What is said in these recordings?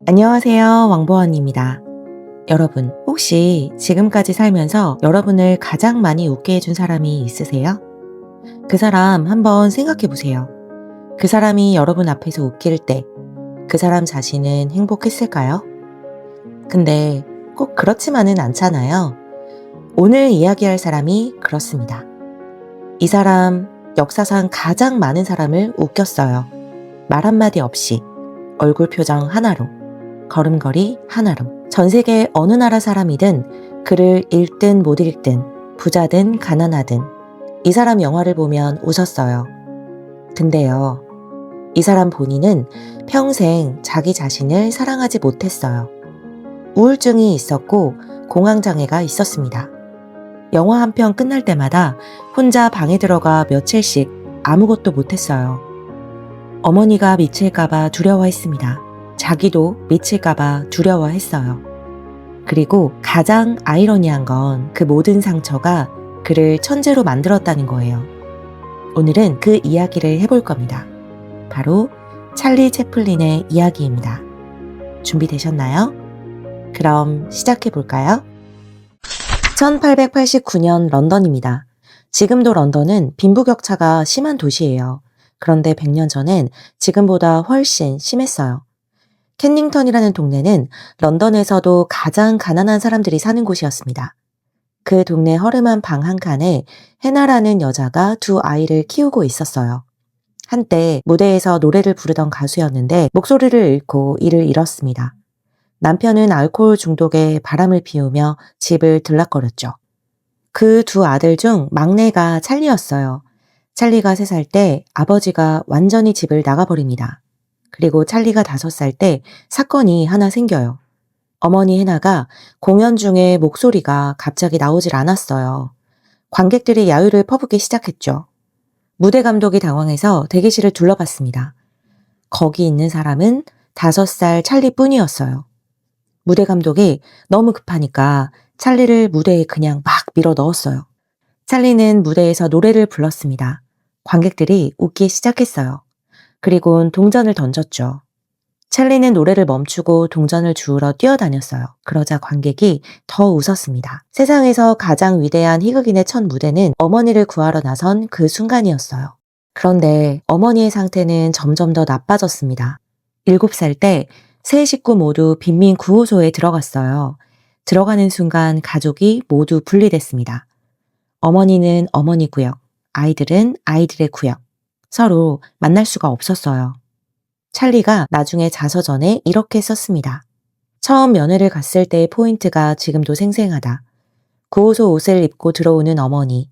안녕하세요. 왕보원입니다. 여러분, 혹시 지금까지 살면서 여러분을 가장 많이 웃게 해준 사람이 있으세요? 그 사람 한번 생각해 보세요. 그 사람이 여러분 앞에서 웃길 때, 그 사람 자신은 행복했을까요? 근데 꼭 그렇지만은 않잖아요. 오늘 이야기할 사람이 그렇습니다. 이 사람, 역사상 가장 많은 사람을 웃겼어요. 말 한마디 없이, 얼굴 표정 하나로, 걸음걸이 하나로. 전 세계 어느 나라 사람이든 그를 읽든 못 읽든 부자든 가난하든 이 사람 영화를 보면 웃었어요. 근데요, 이 사람 본인은 평생 자기 자신을 사랑하지 못했어요. 우울증이 있었고 공황장애가 있었습니다. 영화 한 편 끝날 때마다 혼자 방에 들어가 며칠씩 아무것도 못했어요. 어머니가 미칠까봐 두려워했습니다. 자기도 미칠까봐 두려워했어요. 그리고 가장 아이러니한 건 그 모든 상처가 그를 천재로 만들었다는 거예요. 오늘은 그 이야기를 해볼 겁니다. 바로 찰리 채플린의 이야기입니다. 준비되셨나요? 그럼 시작해 볼까요? 1889년 런던입니다. 지금도 런던은 빈부격차가 심한 도시예요. 그런데 100년 전엔 지금보다 훨씬 심했어요. 켄닝턴이라는 동네는 런던에서도 가장 가난한 사람들이 사는 곳이었습니다. 그 동네 허름한 방 한 칸에 해나라는 여자가 두 아이를 키우고 있었어요. 한때 무대에서 노래를 부르던 가수였는데 목소리를 잃고 이를 잃었습니다. 남편은 알코올 중독에 바람을 피우며 집을 들락거렸죠. 그 두 아들 중 막내가 찰리였어요. 찰리가 3살 때 아버지가 완전히 집을 나가버립니다. 그리고 찰리가 5살 때 사건이 하나 생겨요. 어머니 해나가 공연 중에 목소리가 갑자기 나오질 않았어요. 관객들이 야유를 퍼붓기 시작했죠. 무대 감독이 당황해서 대기실을 둘러봤습니다. 거기 있는 사람은 5살 찰리뿐이었어요. 무대 감독이 너무 급하니까 찰리를 무대에 그냥 막 밀어 넣었어요. 찰리는 무대에서 노래를 불렀습니다. 관객들이 웃기 시작했어요. 그리곤 동전을 던졌죠. 찰리는 노래를 멈추고 동전을 주우러 뛰어다녔어요. 그러자 관객이 더 웃었습니다. 세상에서 가장 위대한 희극인의 첫 무대는 어머니를 구하러 나선 그 순간이었어요. 그런데 어머니의 상태는 점점 더 나빠졌습니다. 7살 때 세 식구 모두 빈민 구호소에 들어갔어요. 들어가는 순간 가족이 모두 분리됐습니다. 어머니는 어머니 구역, 아이들은 아이들의 구역. 서로 만날 수가 없었어요. 찰리가 나중에 자서전에 이렇게 썼습니다. 처음 면회를 갔을 때의 포인트가 지금도 생생하다. 구호소 옷을 입고 들어오는 어머니.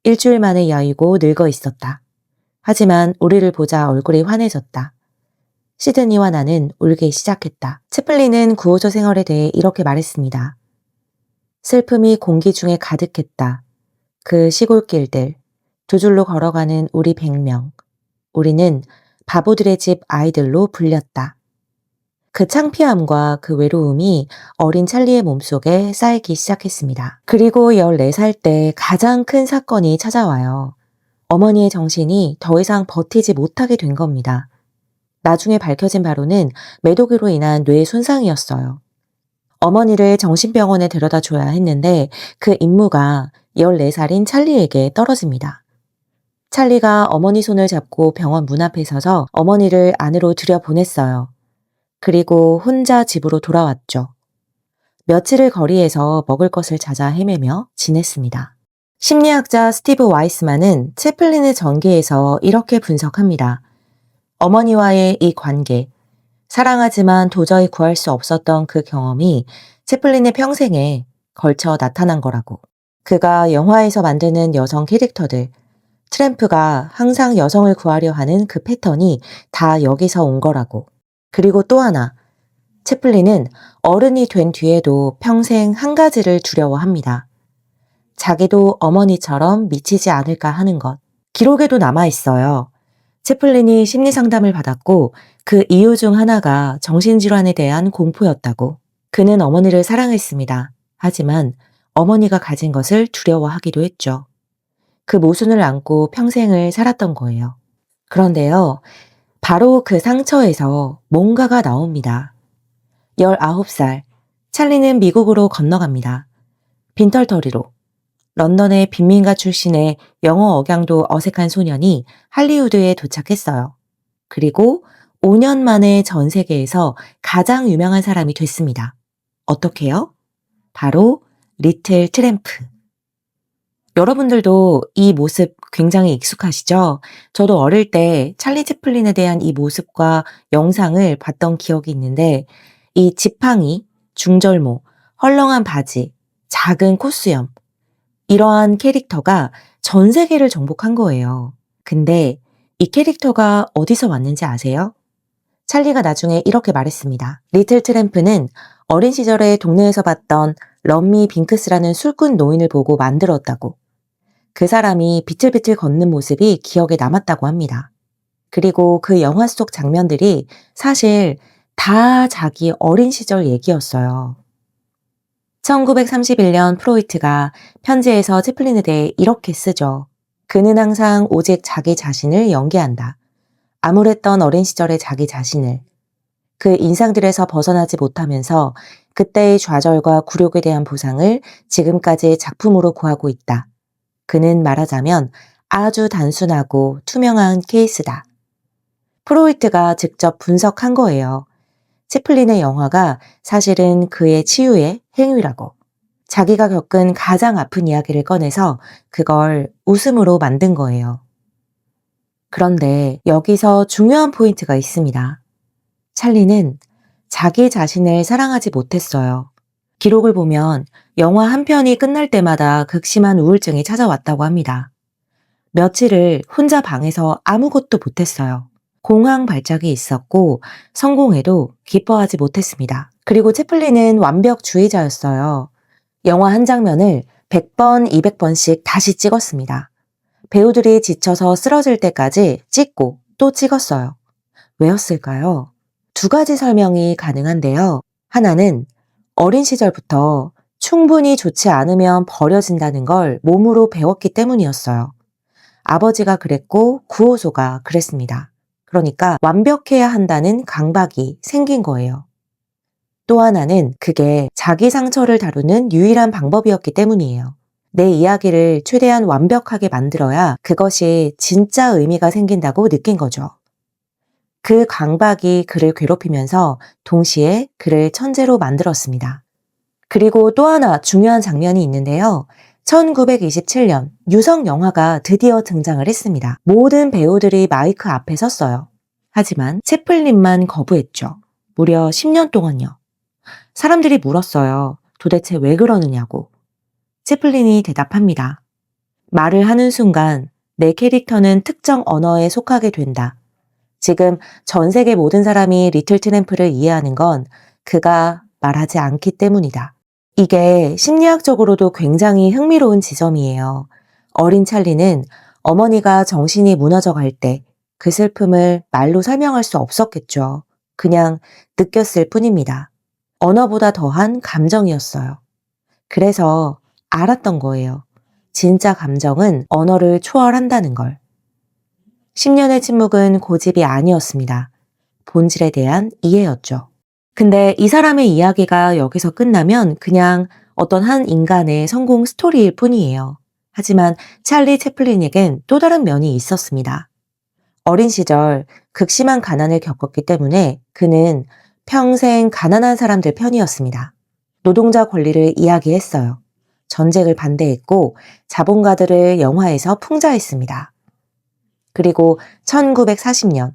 일주일 만에 여의고 늙어 있었다. 하지만 우리를 보자 얼굴이 환해졌다. 시드니와 나는 울기 시작했다. 채플린은 구호소 생활에 대해 이렇게 말했습니다. 슬픔이 공기 중에 가득했다. 그 시골길들, 두 줄로 걸어가는 우리 100명. 우리는 바보들의 집 아이들로 불렸다. 그 창피함과 그 외로움이 어린 찰리의 몸속에 쌓이기 시작했습니다. 그리고 14살 때 가장 큰 사건이 찾아와요. 어머니의 정신이 더 이상 버티지 못하게 된 겁니다. 나중에 밝혀진 바로는 매독으로 인한 뇌 손상이었어요. 어머니를 정신병원에 데려다 줘야 했는데 그 임무가 14살인 찰리에게 떨어집니다. 찰리가 어머니 손을 잡고 병원 문 앞에 서서 어머니를 안으로 들여보냈어요. 그리고 혼자 집으로 돌아왔죠. 며칠을 거리에서 먹을 것을 찾아 헤매며 지냈습니다. 심리학자 스티브 와이스만은 채플린의 전기에서 이렇게 분석합니다. 어머니와의 이 관계, 사랑하지만 도저히 구할 수 없었던 그 경험이 채플린의 평생에 걸쳐 나타난 거라고. 그가 영화에서 만드는 여성 캐릭터들, 트램프가 항상 여성을 구하려 하는 그 패턴이 다 여기서 온 거라고. 그리고 또 하나, 채플린은 어른이 된 뒤에도 평생 한 가지를 두려워합니다. 자기도 어머니처럼 미치지 않을까 하는 것. 기록에도 남아있어요. 채플린이 심리상담을 받았고 그 이유 중 하나가 정신질환에 대한 공포였다고. 그는 어머니를 사랑했습니다. 하지만 어머니가 가진 것을 두려워하기도 했죠. 그 모순을 안고 평생을 살았던 거예요. 그런데요, 바로 그 상처에서 뭔가가 나옵니다. 19살. 찰리는 미국으로 건너갑니다. 빈털터리로. 런던의 빈민가 출신의 영어 억양도 어색한 소년이 할리우드에 도착했어요. 그리고 5년 만에 전 세계에서 가장 유명한 사람이 됐습니다. 어떻게요? 바로 리틀 트램프. 여러분들도 이 모습 굉장히 익숙하시죠? 저도 어릴 때 찰리 채플린에 대한 이 모습과 영상을 봤던 기억이 있는데 이 지팡이, 중절모, 헐렁한 바지, 작은 콧수염 이러한 캐릭터가 전 세계를 정복한 거예요. 근데 이 캐릭터가 어디서 왔는지 아세요? 찰리가 나중에 이렇게 말했습니다. 리틀 트램프는 어린 시절에 동네에서 봤던 럼미 빙크스라는 술꾼 노인을 보고 만들었다고. 그 사람이 비틀비틀 걷는 모습이 기억에 남았다고 합니다. 그리고 그 영화 속 장면들이 사실 다 자기 어린 시절 얘기였어요. 1931년 프로이트가 편지에서 채플린에 대해 이렇게 쓰죠. 그는 항상 오직 자기 자신을 연기한다. 암울했던 어린 시절의 자기 자신을. 그 인상들에서 벗어나지 못하면서 그때의 좌절과 굴욕에 대한 보상을 지금까지 작품으로 구하고 있다. 그는 말하자면 아주 단순하고 투명한 케이스다. 프로이트가 직접 분석한 거예요. 채플린의 영화가 사실은 그의 치유의 행위라고. 자기가 겪은 가장 아픈 이야기를 꺼내서 그걸 웃음으로 만든 거예요. 그런데 여기서 중요한 포인트가 있습니다. 찰리는 자기 자신을 사랑하지 못했어요. 기록을 보면 영화 한 편이 끝날 때마다 극심한 우울증이 찾아왔다고 합니다. 며칠을 혼자 방에서 아무것도 못했어요. 공황 발작이 있었고 성공해도 기뻐하지 못했습니다. 그리고 채플린은 완벽주의자였어요. 영화 한 장면을 100번, 200번씩 다시 찍었습니다. 배우들이 지쳐서 쓰러질 때까지 찍고 또 찍었어요. 왜였을까요? 두 가지 설명이 가능한데요. 하나는 어린 시절부터 충분히 좋지 않으면 버려진다는 걸 몸으로 배웠기 때문이었어요. 아버지가 그랬고 구호소가 그랬습니다. 그러니까 완벽해야 한다는 강박이 생긴 거예요. 또 하나는 그게 자기 상처를 다루는 유일한 방법이었기 때문이에요. 내 이야기를 최대한 완벽하게 만들어야 그것이 진짜 의미가 생긴다고 느낀 거죠. 그 강박이 그를 괴롭히면서 동시에 그를 천재로 만들었습니다. 그리고 또 하나 중요한 장면이 있는데요. 1927년 유성 영화가 드디어 등장을 했습니다. 모든 배우들이 마이크 앞에 섰어요. 하지만 채플린만 거부했죠. 무려 10년 동안요. 사람들이 물었어요. 도대체 왜 그러느냐고. 채플린이 대답합니다. 말을 하는 순간 내 캐릭터는 특정 언어에 속하게 된다. 지금 전 세계 모든 사람이 리틀 트램프를 이해하는 건 그가 말하지 않기 때문이다. 이게 심리학적으로도 굉장히 흥미로운 지점이에요. 어린 찰리는 어머니가 정신이 무너져 갈 때 그 슬픔을 말로 설명할 수 없었겠죠. 그냥 느꼈을 뿐입니다. 언어보다 더한 감정이었어요. 그래서 알았던 거예요. 진짜 감정은 언어를 초월한다는 걸. 10년의 침묵은 고집이 아니었습니다. 본질에 대한 이해였죠. 근데 이 사람의 이야기가 여기서 끝나면 그냥 어떤 한 인간의 성공 스토리일 뿐이에요. 하지만 찰리 채플린에겐 또 다른 면이 있었습니다. 어린 시절 극심한 가난을 겪었기 때문에 그는 평생 가난한 사람들 편이었습니다. 노동자 권리를 이야기했어요. 전쟁을 반대했고 자본가들을 영화에서 풍자했습니다. 그리고 1940년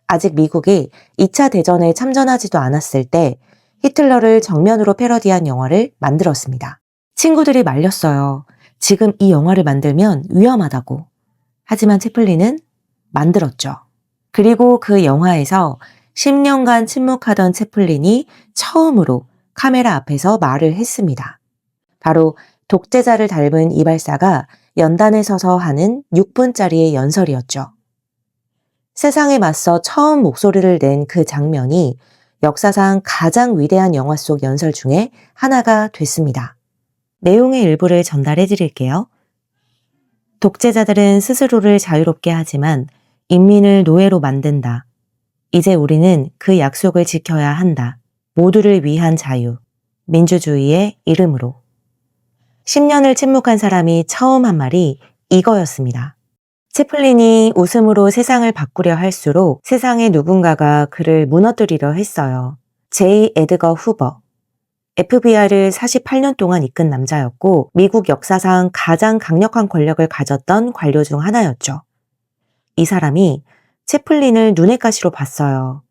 아직 미국이 2차 대전에 참전하지도 않았을 때 히틀러를 정면으로 패러디한 영화를 만들었습니다. 친구들이 말렸어요. 지금 이 영화를 만들면 위험하다고. 하지만 채플린은 만들었죠. 그리고 그 영화에서 10년간 침묵하던 채플린이 처음으로 카메라 앞에서 말을 했습니다. 바로 독재자를 닮은 이발사가 연단에 서서 하는 6분짜리의 연설이었죠. 세상에 맞서 처음 목소리를 낸 그 장면이 역사상 가장 위대한 영화 속 연설 중에 하나가 됐습니다. 내용의 일부를 전달해 드릴게요. 독재자들은 스스로를 자유롭게 하지만 인민을 노예로 만든다. 이제 우리는 그 약속을 지켜야 한다. 모두를 위한 자유, 민주주의의 이름으로. 10년을 침묵한 사람이 처음 한 말이 이거였습니다. 채플린이 웃음으로 세상을 바꾸려 할수록 세상의 누군가가 그를 무너뜨리려 했어요. J. 에드거 후버. FBI를 48년 동안 이끈 남자였고 미국 역사상 가장 강력한 권력을 가졌던 관료 중 하나였죠. 이 사람이 채플린을 눈의 가시로 봤어요.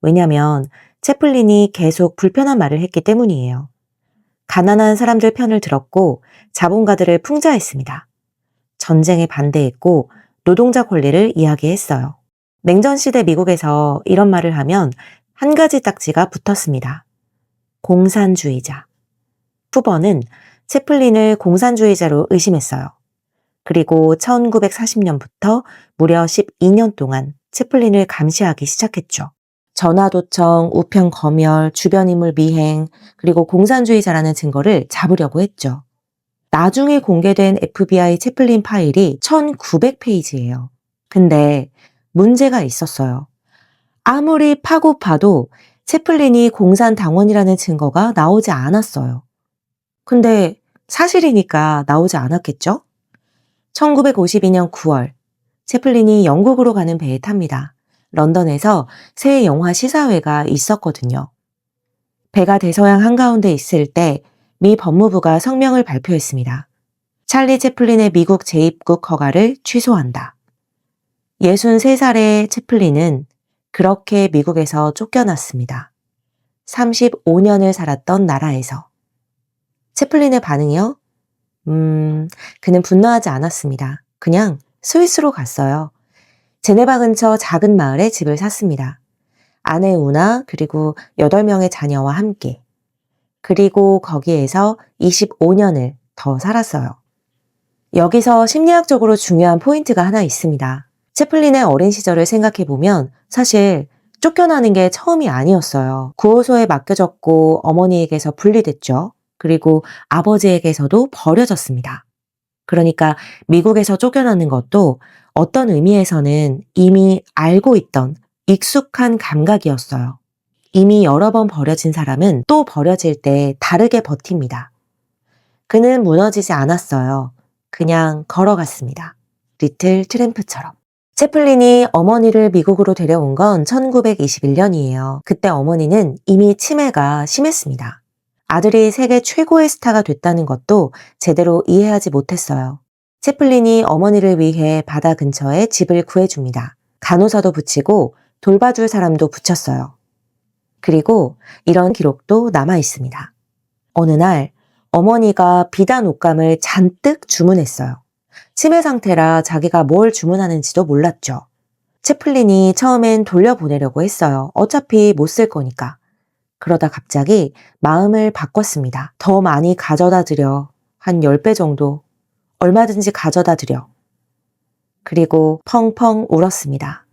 왜냐하면 채플린이 계속 불편한 말을 했기 때문이에요. 가난한 사람들 편을 들었고 자본가들을 풍자했습니다. 전쟁에 반대했고 노동자 권리를 이야기했어요. 냉전시대 미국에서 이런 말을 하면 한 가지 딱지가 붙었습니다. 공산주의자. 후버는 채플린을 공산주의자로 의심했어요. 그리고 1940년부터 무려 12년 동안 채플린을 감시하기 시작했죠. 전화도청, 우편 검열, 주변 인물 미행, 그리고 공산주의자라는 증거를 잡으려고 했죠. 나중에 공개된 FBI 채플린 파일이 1900페이지예요. 근데 문제가 있었어요. 아무리 파고 파도 채플린이 공산당원이라는 증거가 나오지 않았어요. 근데 사실이니까 나오지 않았겠죠? 1952년 9월, 채플린이 영국으로 가는 배에 탑니다. 런던에서 새 영화 시사회가 있었거든요. 배가 대서양 한가운데 있을 때 미 법무부가 성명을 발표했습니다. 찰리 채플린의 미국 재입국 허가를 취소한다. 63살의 채플린은 그렇게 미국에서 쫓겨났습니다. 35년을 살았던 나라에서. 채플린의 반응이요? 그는 분노하지 않았습니다. 그냥 스위스로 갔어요. 제네바 근처 작은 마을에 집을 샀습니다. 아내 우나 그리고 8명의 자녀와 함께. 그리고 거기에서 25년을 더 살았어요. 여기서 심리학적으로 중요한 포인트가 하나 있습니다. 채플린의 어린 시절을 생각해보면 사실 쫓겨나는 게 처음이 아니었어요. 구호소에 맡겨졌고 어머니에게서 분리됐죠. 그리고 아버지에게서도 버려졌습니다. 그러니까 미국에서 쫓겨나는 것도 어떤 의미에서는 이미 알고 있던 익숙한 감각이었어요. 이미 여러 번 버려진 사람은 또 버려질 때 다르게 버팁니다. 그는 무너지지 않았어요. 그냥 걸어갔습니다. 리틀 트램프처럼. 채플린이 어머니를 미국으로 데려온 건 1921년이에요. 그때 어머니는 이미 치매가 심했습니다. 아들이 세계 최고의 스타가 됐다는 것도 제대로 이해하지 못했어요. 채플린이 어머니를 위해 바다 근처에 집을 구해줍니다. 간호사도 붙이고 돌봐줄 사람도 붙였어요. 그리고 이런 기록도 남아 있습니다. 어느 날 어머니가 비단 옷감을 잔뜩 주문했어요. 치매 상태라 자기가 뭘 주문하는지도 몰랐죠. 채플린이 처음엔 돌려보내려고 했어요. 어차피 못 쓸 거니까. 그러다 갑자기 마음을 바꿨습니다. 더 많이 가져다 드려. 한 10배 정도. 얼마든지 가져다 드려. 그리고 펑펑 울었습니다.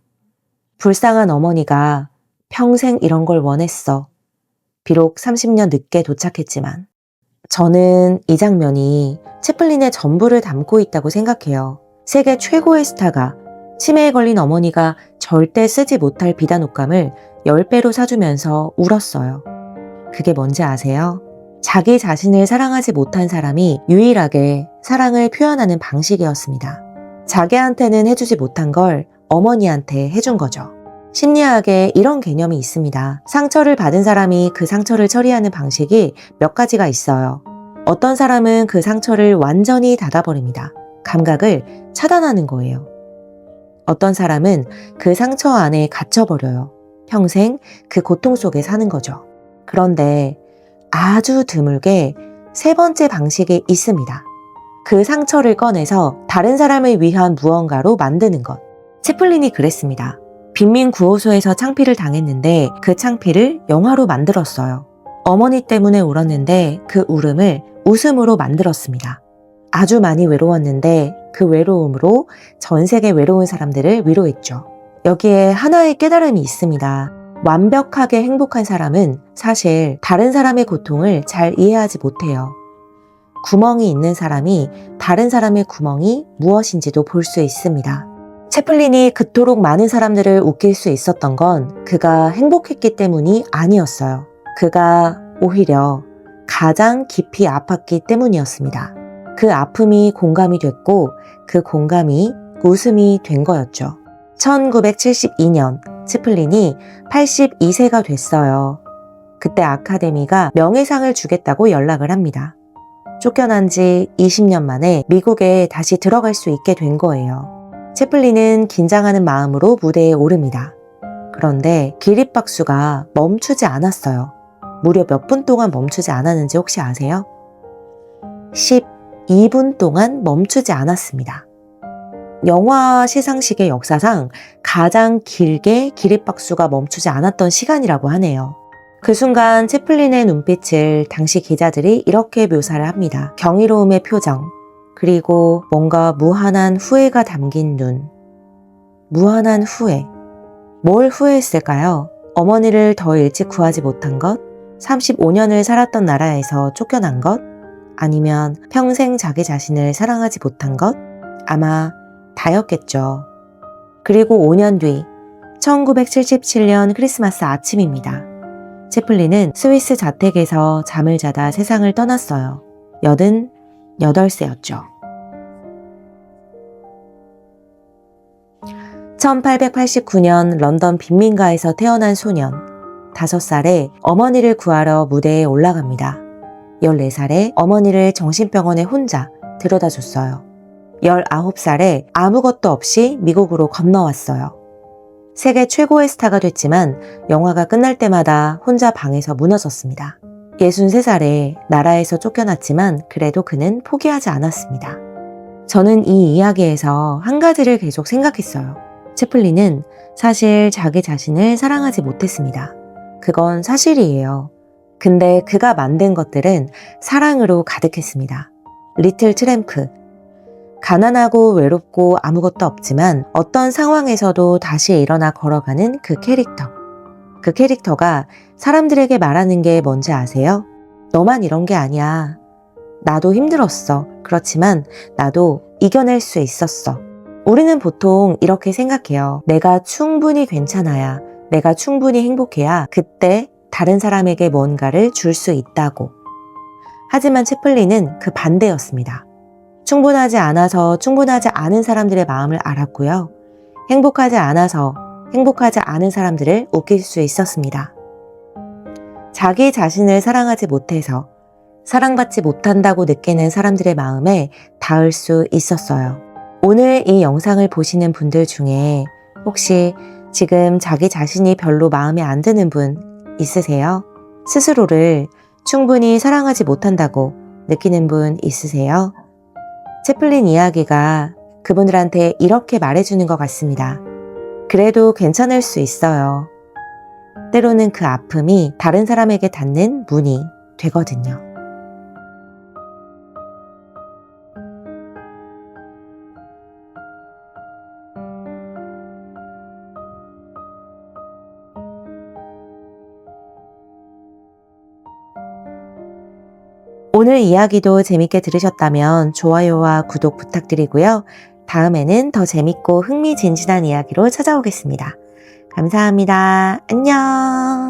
불쌍한 어머니가 평생 이런 걸 원했어. 비록 30년 늦게 도착했지만. 저는 이 장면이 채플린의 전부를 담고 있다고 생각해요. 세계 최고의 스타가 치매에 걸린 어머니가 절대 쓰지 못할 비단 옷감을 10배로 사주면서 울었어요. 그게 뭔지 아세요? 자기 자신을 사랑하지 못한 사람이 유일하게 사랑을 표현하는 방식이었습니다. 자기한테는 해주지 못한 걸 어머니한테 해준 거죠. 심리학에 이런 개념이 있습니다. 상처를 받은 사람이 그 상처를 처리하는 방식이 몇 가지가 있어요. 어떤 사람은 그 상처를 완전히 닫아버립니다. 감각을 차단하는 거예요. 어떤 사람은 그 상처 안에 갇혀버려요. 평생 그 고통 속에 사는 거죠. 그런데 아주 드물게 세 번째 방식이 있습니다. 그 상처를 꺼내서 다른 사람을 위한 무언가로 만드는 것. 채플린이 그랬습니다. 빈민 구호소에서 창피를 당했는데 그 창피를 영화로 만들었어요. 어머니 때문에 울었는데 그 울음을 웃음으로 만들었습니다. 아주 많이 외로웠는데 그 외로움으로 전 세계 외로운 사람들을 위로했죠. 여기에 하나의 깨달음이 있습니다. 완벽하게 행복한 사람은 사실 다른 사람의 고통을 잘 이해하지 못해요. 구멍이 있는 사람이 다른 사람의 구멍이 무엇인지도 볼 수 있습니다. 채플린이 그토록 많은 사람들을 웃길 수 있었던 건 그가 행복했기 때문이 아니었어요. 그가 오히려 가장 깊이 아팠기 때문이었습니다. 그 아픔이 공감이 됐고 그 공감이 웃음이 된 거였죠. 1972년 채플린이 82세가 됐어요. 그때 아카데미가 명예상을 주겠다고 연락을 합니다. 쫓겨난 지 20년 만에 미국에 다시 들어갈 수 있게 된 거예요. 채플린은 긴장하는 마음으로 무대에 오릅니다. 그런데 기립박수가 멈추지 않았어요. 무려 몇 분 동안 멈추지 않았는지 혹시 아세요? 12분 동안 멈추지 않았습니다. 영화 시상식의 역사상 가장 길게 기립박수가 멈추지 않았던 시간이라고 하네요. 그 순간 채플린의 눈빛을 당시 기자들이 이렇게 묘사를 합니다. 경이로움의 표정, 그리고 뭔가 무한한 후회가 담긴 눈. 무한한 후회. 뭘 후회했을까요? 어머니를 더 일찍 구하지 못한 것? 35년을 살았던 나라에서 쫓겨난 것? 아니면 평생 자기 자신을 사랑하지 못한 것? 아마 다였겠죠. 그리고 5년 뒤 1977년 크리스마스 아침입니다. 채플린은 스위스 자택에서 잠을 자다 세상을 떠났어요. 88세였죠. 1889년 런던 빈민가에서 태어난 소년, 5살에 어머니를 구하러 무대에 올라갑니다. 14살에 어머니를 정신병원에 혼자 데려다 줬어요. 19살에 아무것도 없이 미국으로 건너왔어요. 세계 최고의 스타가 됐지만 영화가 끝날 때마다 혼자 방에서 무너졌습니다. 63살에 나라에서 쫓겨났지만 그래도 그는 포기하지 않았습니다. 저는 이 이야기에서 한 가지를 계속 생각했어요. 채플린은 사실 자기 자신을 사랑하지 못했습니다. 그건 사실이에요. 근데 그가 만든 것들은 사랑으로 가득했습니다. 리틀 트램프. 가난하고 외롭고 아무것도 없지만 어떤 상황에서도 다시 일어나 걸어가는 그 캐릭터. 그 캐릭터가 사람들에게 말하는 게 뭔지 아세요? 너만 이런 게 아니야. 나도 힘들었어. 그렇지만 나도 이겨낼 수 있었어. 우리는 보통 이렇게 생각해요. 내가 충분히 괜찮아야, 내가 충분히 행복해야 그때 다른 사람에게 뭔가를 줄 수 있다고. 하지만 채플린은 그 반대였습니다. 충분하지 않아서 충분하지 않은 사람들의 마음을 알았고요. 행복하지 않아서 행복하지 않은 사람들을 웃길 수 있었습니다. 자기 자신을 사랑하지 못해서 사랑받지 못한다고 느끼는 사람들의 마음에 닿을 수 있었어요. 오늘 이 영상을 보시는 분들 중에 혹시 지금 자기 자신이 별로 마음에 안 드는 분 있으세요? 스스로를 충분히 사랑하지 못한다고 느끼는 분 있으세요? 채플린 이야기가 그분들한테 이렇게 말해주는 것 같습니다. 그래도 괜찮을 수 있어요. 때로는 그 아픔이 다른 사람에게 닿는 문이 되거든요. 오늘 이야기도 재밌게 들으셨다면 좋아요와 구독 부탁드리고요. 다음에는 더 재밌고 흥미진진한 이야기로 찾아오겠습니다. 감사합니다. 안녕.